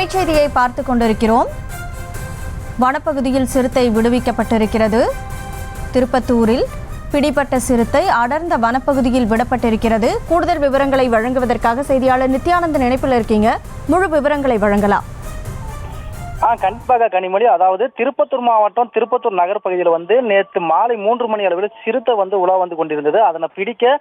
அண்மை செய்தியை பார்த்து கொண்டிருக்கிறோம். வனப்பகுதியில் சிறுத்தை விடுவிக்கப்பட்டிருக்கிறது. திருப்பத்தூரில் பிடிபட்ட சிறுத்தை அடர்ந்த வனப்பகுதியில் விடப்பட்டிருக்கிறது. கூடுதல் விவரங்களை வழங்குவதற்காக செய்தியாளர் நித்யானந்தன் இணைப்பில் இருக்கீங்க. முழு விவரங்களை வழங்கலாம். கண்டிப்பாக கனிமொழி. அதாவது திருப்பத்தூர் மாவட்டம் திருப்பத்தூர் நகர் பகுதியில் நேற்று மாலை 3 மணி அளவில் சிறுத்தை உலா வந்து கொண்டிருந்தது. அதனை பிடிக்க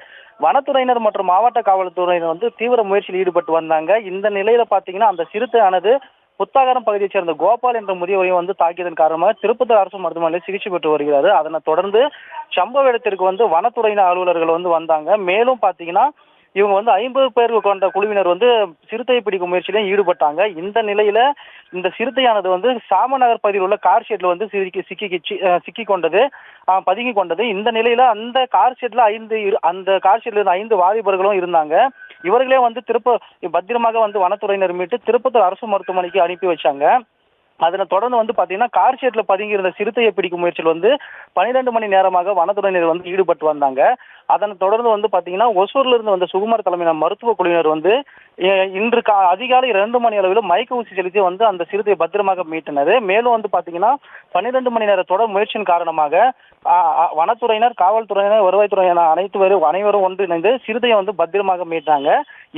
வனத்துறையினர் மற்றும் மாவட்ட காவல்துறையினர் தீவிர முயற்சியில் ஈடுபட்டு வந்தாங்க. இந்த நிலையில பாத்தீங்கன்னா அந்த சிறுத்தையானது புத்தாகரம் பகுதியைச் சேர்ந்த கோபால் என்ற முதியவரையும் தாக்கியதன் காரணமாக திருப்பத்தூர் அரசு மருத்துவமனையில் சிகிச்சை பெற்று வருகிறது. அதனை தொடர்ந்து சம்பவ இடத்திற்கு வனத்துறையினர் அலுவலர்கள் வந்தாங்க. மேலும் பாத்தீங்கன்னா இவங்க 50 பேர் கொண்ட குழுவினர் சிறுத்தையை பிடிக்கும் முயற்சியிலும் ஈடுபட்டாங்க. இந்த நிலையில இந்த சிறுத்தையானது சாமநகர் பகுதியில் உள்ள கார் ஷெட்ல சிக்கி கொண்டது, பதுங்கி கொண்டது. இந்த நிலையில அந்த கார் ஷெட்ல 5 வாலிபர்களும் இருந்தாங்க. இவர்களே பத்திரமாக வனத்துறையினர் மீட்டு திருப்பத்தூர் அரசு மருத்துவமனைக்கு அனுப்பி வச்சாங்க. அதனை தொடர்ந்து பாத்தீங்கன்னா கார் ஷெட்ல பதுங்கி இருந்த சிறுத்தையை பிடிக்கும் முயற்சியில் 12 மணி நேரமாக வனத்துறையினர் ஈடுபட்டு வந்தாங்க. அதனை தொடர்ந்து பாத்தீங்கன்னா ஒசூர்ல இருந்து வந்த சுகுமார் தலைமையிலான மருத்துவ குழுவினர் இன்று அதிகாலை 2 மணி அளவில் மயக்க ஊசி செலுத்தி அந்த சிறுத்தையை பத்திரமாக மீட்டனர். மேலும் பாத்தீங்கன்னா 12 மணி நேர தொடர் முயற்சியின் காரணமாக வனத்துறையினர், காவல்துறையினர், வருவாய்த்துறையினர் அனைவரும் ஒன்றிணைந்து சிறுத்தையை பத்திரமாக மீட்டாங்க.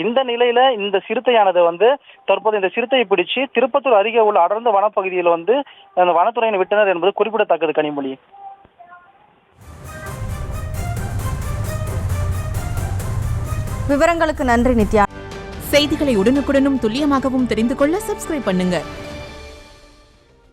இந்த நிலையில இந்த சிறுத்தையானது தற்போது இந்த சிறுத்தையை பிடிச்சு திருப்பத்தூர் அருகே உள்ள அடர்ந்த வனப்பகுதியில் அந்த வனத்துறையினர் விட்டனர் என்பது குறிப்பிடத்தக்கது கனிமொழி. விவரங்களுக்கு நன்றி நித்யா. செய்திகளை உடனுக்குடனும் துல்லியமாகவும் தெரிந்து கொள்ள சப்ஸ்கிரைப் பண்ணுங்க.